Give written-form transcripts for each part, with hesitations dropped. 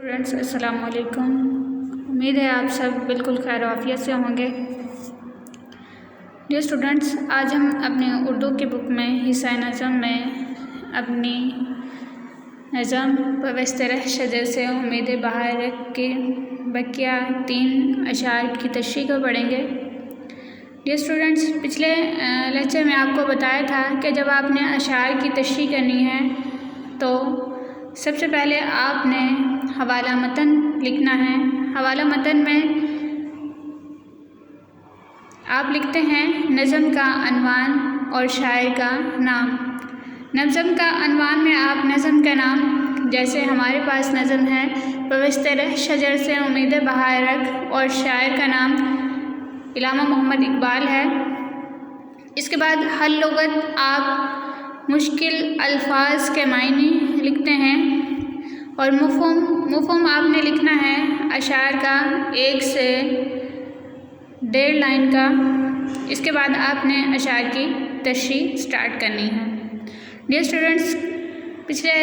Students السلام علیکم۔ امید ہے آپ سب بالکل خیر و عافیت سے ہوں گے۔ ڈیئر اسٹوڈنٹس، آج ہم اپنے اردو کی بک میں حصہ نظم میں اپنی نظم پوست رہ شجر سے امید بہار کے بقیہ 3 اشعار کی تشریح کو پڑھیں گے۔ ڈیئر اسٹوڈنٹس، پچھلے لیکچر میں آپ کو بتایا تھا کہ جب آپ نے اشعار کی تشریح کرنی ہے تو سب سے پہلے آپ نے حوالہ متن لکھنا ہے۔ حوالہ متن میں آپ لکھتے ہیں نظم کا عنوان اور شاعر کا نام۔ نظم کا عنوان میں آپ نظم کا نام، جیسے ہمارے پاس نظم ہے پوست رہ شجر سے امید بہار رکھ، اور شاعر کا نام علامہ محمد اقبال ہے۔ اس کے بعد ہر لغت آپ مشکل الفاظ کے معنی لکھتے ہیں، اور مفہوم آپ نے لکھنا ہے اشعار کا 1 سے 1.5 لائن کا۔ اس کے بعد آپ نے اشعار کی تشریح سٹارٹ کرنی ہے۔ ڈیئر اسٹوڈنٹس، پچھلے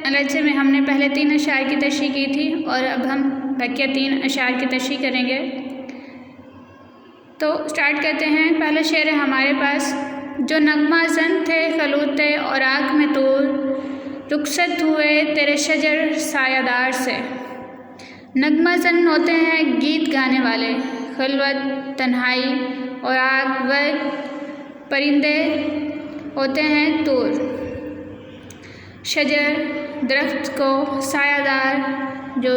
لیکچر میں ہم نے پہلے 3 اشعار کی تشریح کی تھی، اور اب ہم بقیہ 3 اشعار کی تشریح کریں گے۔ تو سٹارٹ کرتے ہیں۔ پہلا شعر ہے ہمارے پاس، جو نغمہ زن تھے خلوت اور آنکھ میں طور، رخصت ہوئے تیرے شجر سایہ دار سے۔ نغمہ زن ہوتے ہیں گیت گانے والے، خلوت تنہائی اور آگ و پرندے ہوتے ہیں طور۔ شجر درخت کو، سایہ دار جو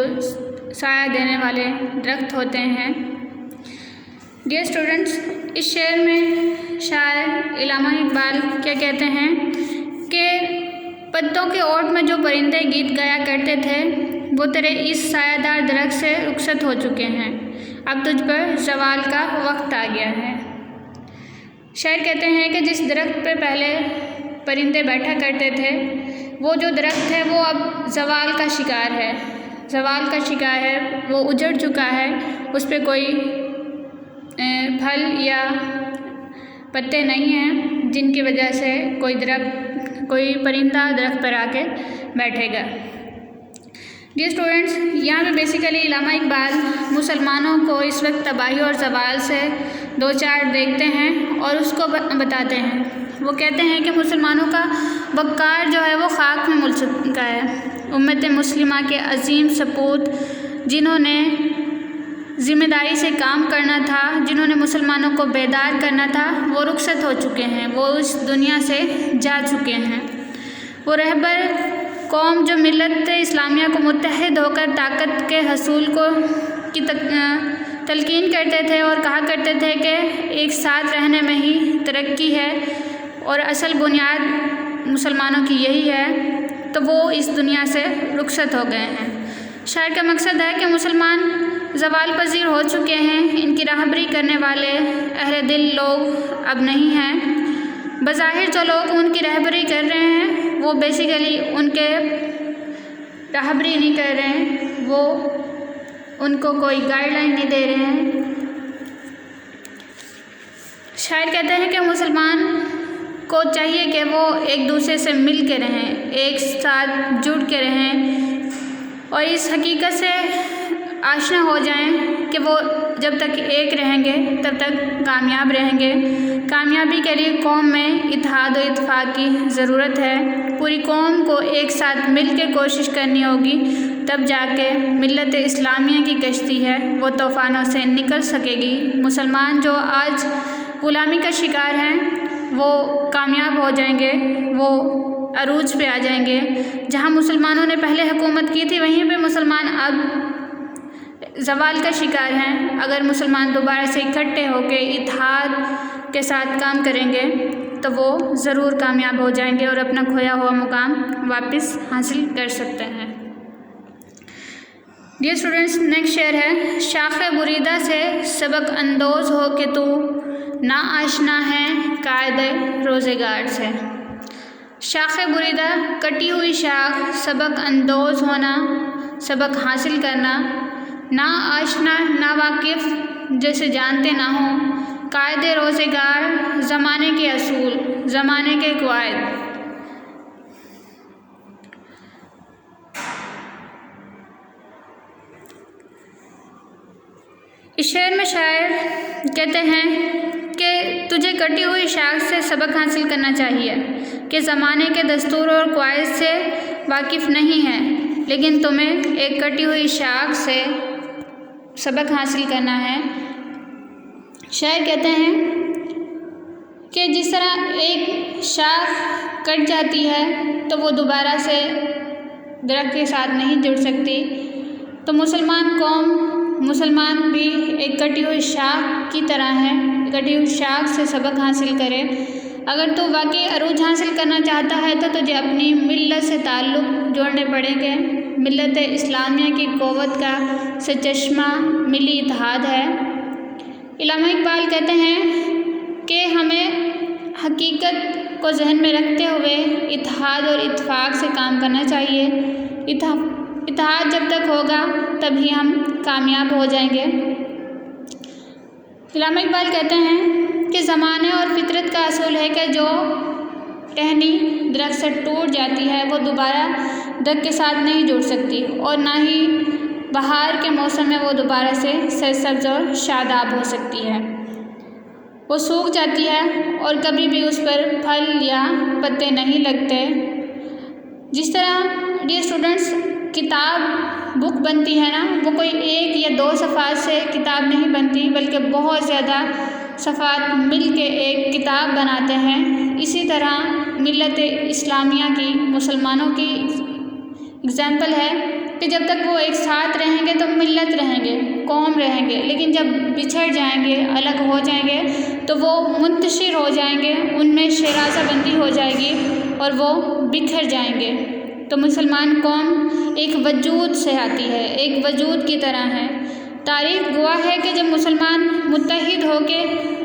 سایہ دینے والے درخت ہوتے ہیں۔ ڈیئر اسٹوڈنٹس، اس شعر میں شاعر علامہ اقبال کیا کہتے ہیں کہ پتوں کے اوٹ میں جو پرندے گیت گایا کرتے تھے وہ تیرے اس سایہ دار درخت سے رخصت ہو چکے ہیں، اب تجھ پر زوال کا وقت آ گیا ہے۔ شاعر کہتے ہیں کہ جس درخت پہ پہلے پرندے بیٹھا کرتے تھے، وہ جو درخت ہے وہ اب زوال کا شکار ہے، وہ اجڑ چکا ہے، اس پہ کوئی پھل یا پتے نہیں ہیں جن کی وجہ سے کوئی پرندہ درخت پر آ کے بیٹھے گا۔ ڈیئر اسٹوڈنٹس، یہاں پہ بیسیکلی علامہ اقبال مسلمانوں کو اس وقت تباہی اور زوال سے دو چار دیکھتے ہیں اور اس کو بتاتے ہیں۔ وہ کہتے ہیں کہ مسلمانوں کا وقار جو ہے وہ خاک میں مل چکا ہے۔ امت مسلمہ کے عظیم سپوت جنہوں نے ذمہ داری سے کام کرنا تھا، جنہوں نے مسلمانوں کو بیدار کرنا تھا، وہ رخصت ہو چکے ہیں، وہ اس دنیا سے جا چکے ہیں۔ وہ رہبر قوم جو ملت اسلامیہ کو متحد ہو کر طاقت کے حصول کی تلقین کرتے تھے اور کہا کرتے تھے کہ ایک ساتھ رہنے میں ہی ترقی ہے اور اصل بنیاد مسلمانوں کی یہی ہے، تو وہ اس دنیا سے رخصت ہو گئے ہیں۔ شاعر کا مقصد ہے کہ مسلمان زوال پذیر ہو چکے ہیں، ان کی راہبری کرنے والے اہل دل لوگ اب نہیں ہیں۔ بظاہر جو لوگ ان کی رہبری کر رہے ہیں وہ بیسیکلی ان کے راہبری نہیں کر رہے ہیں، وہ ان کو کوئی گائیڈ لائن نہیں دے رہے ہیں۔ شاعر کہتے ہیں کہ مسلمان کو چاہیے کہ وہ ایک دوسرے سے مل کے رہیں، ایک ساتھ جڑ کے رہیں، اور اس حقیقت سے آشنا ہو جائیں کہ وہ جب تک ایک رہیں گے تب تک کامیاب رہیں گے۔ کامیابی کے لیے قوم میں اتحاد و اتفاق کی ضرورت ہے۔ پوری قوم کو ایک ساتھ مل کے کوشش کرنی ہوگی، تب جا کے ملت اسلامیہ کی کشتی ہے وہ طوفانوں سے نکل سکے گی۔ مسلمان جو آج غلامی کا شکار ہیں وہ کامیاب ہو جائیں گے، وہ عروج پہ آ جائیں گے۔ جہاں مسلمانوں نے پہلے حکومت کی تھی وہیں پہ مسلمان اب زوال کا شکار ہیں۔ اگر مسلمان دوبارہ سے اکٹھے ہو کے اتحاد کے ساتھ کام کریں گے تو وہ ضرور کامیاب ہو جائیں گے اور اپنا کھویا ہوا مقام واپس حاصل کر سکتے ہیں۔ ڈیئر اسٹوڈنٹس، نیکسٹ شعر ہے، شاخ بریدہ سے سبق اندوز ہو کہ تو نا آشنا ہے قائد روزگار سے۔ شاخ بریدہ، کٹی ہوئی شاخ، سبق اندوز ہونا، سبق حاصل کرنا، نا آشنا، نا واقف، جیسے جانتے نہ ہوں، قائد روزگار، زمانے کے اصول، زمانے کے قواعد۔ اس شعر میں شاعر کہتے ہیں کہ تجھے کٹی ہوئی شاخ سے سبق حاصل کرنا چاہیے کہ زمانے کے دستور اور قواعد سے واقف نہیں ہے، لیکن تمہیں ایک کٹی ہوئی شاخ سے سبق حاصل کرنا ہے۔ شاعر کہتے ہیں کہ جس طرح ایک شاخ کٹ جاتی ہے تو وہ دوبارہ سے درخت کے ساتھ نہیں جڑ سکتی، تو مسلمان بھی ایک کٹی ہوئی شاخ کی طرح ہے، کٹی ہوئی شاخ سے سبق حاصل کرے۔ اگر تو واقعی عروج حاصل کرنا چاہتا ہے تو تجھے اپنی ملت سے تعلق جوڑنے پڑیں گے۔ ملت اسلامیہ کی قوت کا سرچشمہ ملی اتحاد ہے۔ علامہ اقبال کہتے ہیں کہ ہمیں حقیقت کو ذہن میں رکھتے ہوئے اتحاد اور اتفاق سے کام کرنا چاہیے۔ اتحاد جب تک ہوگا تبھی ہم کامیاب ہو جائیں گے۔ علامہ اقبال کہتے ہیں کہ زمانے اور فطرت کا اصول ہے کہ جو ٹہنی درخت سے ٹوٹ جاتی ہے وہ دوبارہ درخت کے ساتھ نہیں جڑ سکتی، اور نہ ہی بہار کے موسم میں وہ دوبارہ سے سرسبز اور شاداب ہو سکتی ہے۔ وہ سوکھ جاتی ہے اور کبھی بھی اس پر پھل یا پتے نہیں لگتے۔ جس طرح ڈیئر اسٹوڈنٹس کتاب بک بنتی ہے نا، وہ کوئی ایک یا دو صفحات سے کتاب نہیں بنتی، بلکہ بہت زیادہ صفحات مل کے ایک کتاب بناتے ہیں۔ اسی طرح ملت اسلامیہ کی، مسلمانوں کی اگزامپل ہے کہ جب تک وہ ایک ساتھ رہیں گے تو ملت رہیں گے، قوم رہیں گے، لیکن جب بچھڑ جائیں گے، الگ ہو جائیں گے تو وہ منتشر ہو جائیں گے، ان میں شیرازہ بندی ہو جائے گی اور وہ بکھر جائیں گے۔ تو مسلمان قوم ایک وجود سے آتی ہے، ایک وجود کی طرح ہے۔ تاریخ گواہ ہے کہ جب مسلمان متحد ہو کے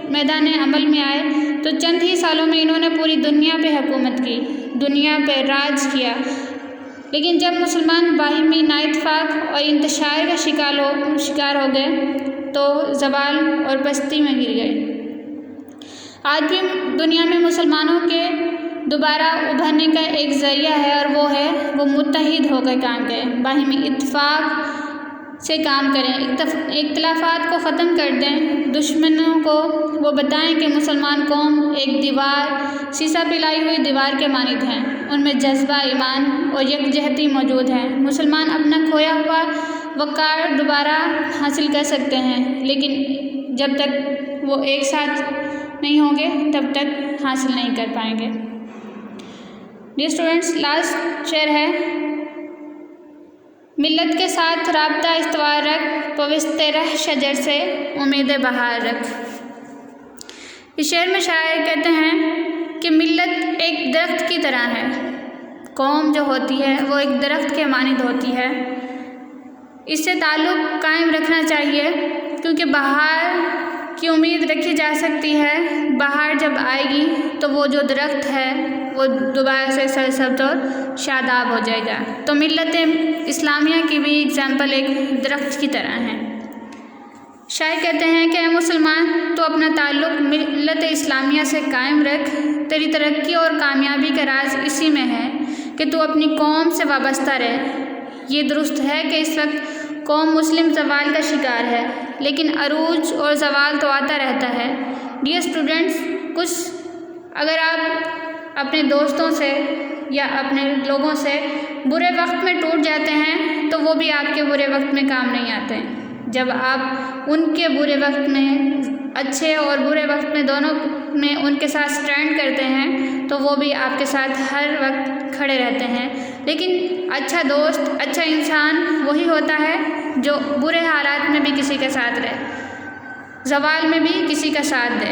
میدان عمل میں آئے تو چند ہی سالوں میں انہوں نے پوری دنیا پہ حکومت کی، دنیا پہ راج کیا۔ لیکن جب مسلمان باہمی نااتفاق اور انتشار کا شکار ہو گئے تو زوال اور پستی میں گر گئے۔ آج بھی دنیا میں مسلمانوں کے دوبارہ ابھرنے کا ایک ذریعہ ہے، اور وہ متحد ہو کر کام کریں، باہمی اتفاق سے کام کریں، اختلافات کو ختم کر دیں۔ دشمنوں کو وہ بتائیں کہ مسلمان قوم ایک دیوار، سیسا پلائی ہوئی دیوار کے مانند ہیں، ان میں جذبہ ایمان اور یکجہتی موجود ہے۔ مسلمان اپنا کھویا ہوا وقار دوبارہ حاصل کر سکتے ہیں، لیکن جب تک وہ ایک ساتھ نہیں ہوں گے تب تک حاصل نہیں کر پائیں گے۔ ڈیئر اسٹوڈنٹس لاسٹ شعر ہے، ملت کے ساتھ رابطہ استوار رکھ، پوست رہ شجر سے امید بہار رکھ۔ اس شعر میں شاعر کہتے ہیں کہ ملت ایک درخت کی طرح ہے، قوم جو ہوتی ہے وہ ایک درخت کے مانند ہوتی ہے، اس سے تعلق قائم رکھنا چاہیے کیونکہ بہار کی امید رکھی جا سکتی ہے۔ بہار جب آئے گی تو وہ جو درخت ہے وہ دوبارہ سے سرسبز اور شاداب ہو جائے گا۔ تو ملت اسلامیہ کی بھی اگزامپل ایک درخت کی طرح ہے۔ شاعر کہتے ہیں کہ اے مسلمان، تو اپنا تعلق ملت اسلامیہ سے قائم رکھ، تیری ترقی اور کامیابی کا راز اسی میں ہے کہ تو اپنی قوم سے وابستہ رہ۔ یہ درست ہے کہ اس وقت قوم مسلم زوال کا شکار ہے، لیکن عروج اور زوال تو آتا رہتا ہے۔ ڈیئر اسٹوڈنٹس، اگر آپ اپنے دوستوں سے یا اپنے لوگوں سے برے وقت میں ٹوٹ جاتے ہیں تو وہ بھی آپ کے برے وقت میں کام نہیں آتے ہیں۔ جب آپ ان کے برے وقت میں، اچھے اور برے وقت میں دونوں میں ان کے ساتھ سٹینڈ کرتے ہیں تو وہ بھی آپ کے ساتھ ہر وقت کھڑے رہتے ہیں۔ لیکن اچھا دوست، اچھا انسان وہی ہوتا ہے جو برے حالات میں بھی کسی کے ساتھ رہے، زوال میں بھی کسی کا ساتھ دے۔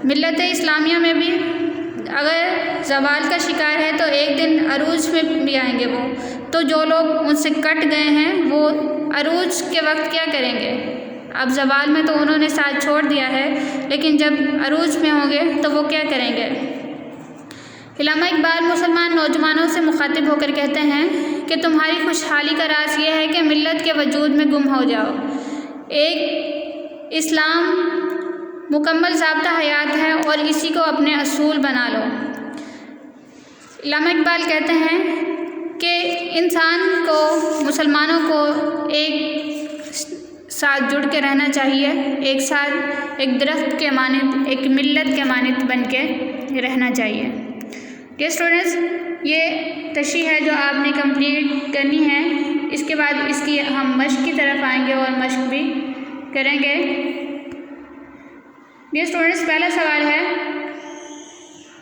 ملت اسلامیہ میں بھی اگر زوال کا شکار ہے تو ایک دن عروج میں بھی آئیں گے وہ، تو جو لوگ ان سے کٹ گئے ہیں وہ عروج کے وقت کیا کریں گے؟ اب زوال میں تو انہوں نے ساتھ چھوڑ دیا ہے، لیکن جب عروج میں ہوں گے تو وہ کیا کریں گے؟ علامہ اقبال مسلمان نوجوانوں سے مخاطب ہو کر کہتے ہیں کہ تمہاری خوشحالی کا راز یہ ہے کہ ملت کے وجود میں گم ہو جاؤ۔ ایک اسلام مکمل ضابطہ حیات ہے اور اسی کو اپنے اصول بنا لو۔ علامہ اقبال کہتے ہیں کہ انسان کو، مسلمانوں کو ایک ساتھ جڑ کے رہنا چاہیے، ایک ساتھ ایک درخت کے مانند، ایک ملت کے مانند بن کے رہنا چاہیے۔ ڈیئر اسٹوڈنٹس، یہ تشریح ہے جو آپ نے کمپلیٹ کرنی ہے۔ اس کے بعد اس کی ہم مشق کی طرف آئیں گے اور مشق بھی کریں گے۔ ڈیئر اسٹوڈنٹس، پہلا سوال ہے،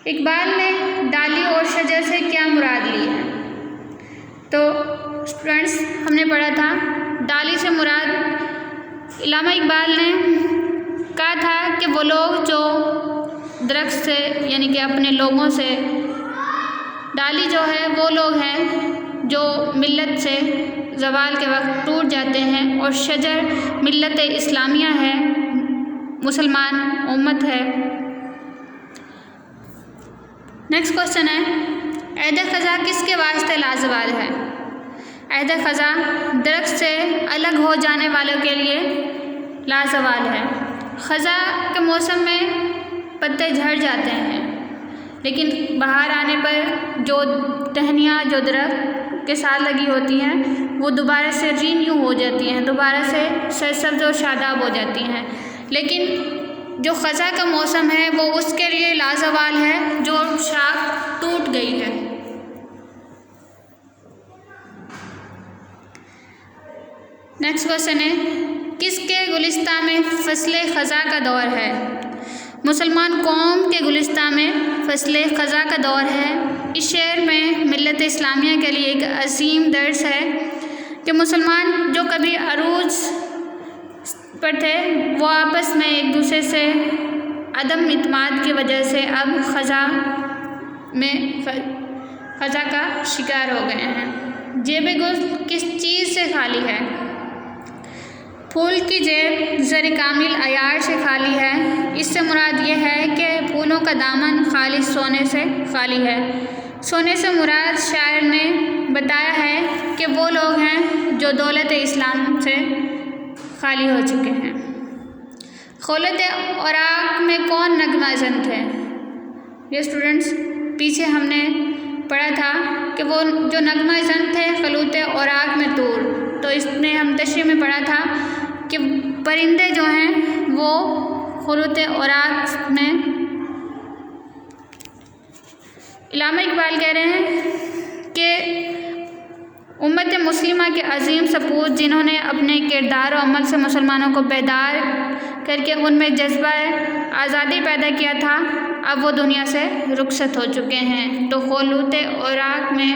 اقبال نے ڈالی اور شجر سے کیا مراد لی ہے؟ تو اسٹوڈنٹس ہم نے پڑھا تھا ڈالی سے مراد علامہ اقبال نے کہا تھا کہ وہ لوگ جو درخت سے یعنی کہ اپنے لوگوں سے، ڈالی جو ہے وہ لوگ ہیں جو ملت سے زوال کے وقت ٹوٹ جاتے ہیں، اور شجر ملت اسلامیہ ہے، مسلمان امت ہے۔ نیکسٹ کوشچن ہے، عہد خزاں کس کے واسطے لازوال ہے؟ عہد خزاں درخت سے الگ ہو جانے والوں کے لیے لازوال ہے۔ خزاں کے موسم میں پتے جھڑ جاتے ہیں، لیکن بہار آنے پر جو ٹہنیاں جو درخت کے ساتھ لگی ہوتی ہیں وہ دوبارہ سے رینیو ہو جاتی ہیں، دوبارہ سے سرسبز و شاداب ہو جاتی ہیں۔ لیکن جو خزاں کا موسم ہے وہ اس کے لیے لازوال ہے جو شاخ ٹوٹ گئی ہے۔ نیکسٹ کوشچن ہے، کس کے گلستان میں فصل خزاں کا دور ہے؟ مسلمان قوم کے گلستان میں فصل خزاں کا دور ہے۔ اس شعر میں ملت اسلامیہ کے لیے ایک عظیم درس ہے کہ مسلمان جو کبھی عروج پر تھے وہ آپس میں ایک دوسرے سے عدم اعتماد کی وجہ سے اب خزاں کا شکار ہو گئے ہیں۔ جیب گل کس چیز سے خالی ہے؟ پھول کی جیب زر کامل عیار سے خالی ہے۔ اس سے مراد یہ ہے کہ پھولوں کا دامن خالص سونے سے خالی ہے۔ سونے سے مراد شاعر نے بتایا ہے کہ وہ لوگ ہیں جو دولت اسلام سے خالی ہو چکے ہیں۔ خلوت اوراق میں کون نغمہ زن تھے؟ یہ اسٹوڈنٹس پیچھے ہم نے پڑھا تھا کہ وہ جو نغمہ زن تھے خلوت اوراق میں طور، تو اس میں ہم تشریح میں پڑھا تھا کہ پرندے جو ہیں وہ خلوت اوراق میں، علامہ اقبال کہہ رہے ہیں کہ امت مسلمہ کے عظیم سپوت جنہوں نے اپنے کردار و عمل سے مسلمانوں کو بیدار کر کے ان میں جذبہ آزادی پیدا کیا تھا، اب وہ دنیا سے رخصت ہو چکے ہیں۔ تو خلوت اوراق میں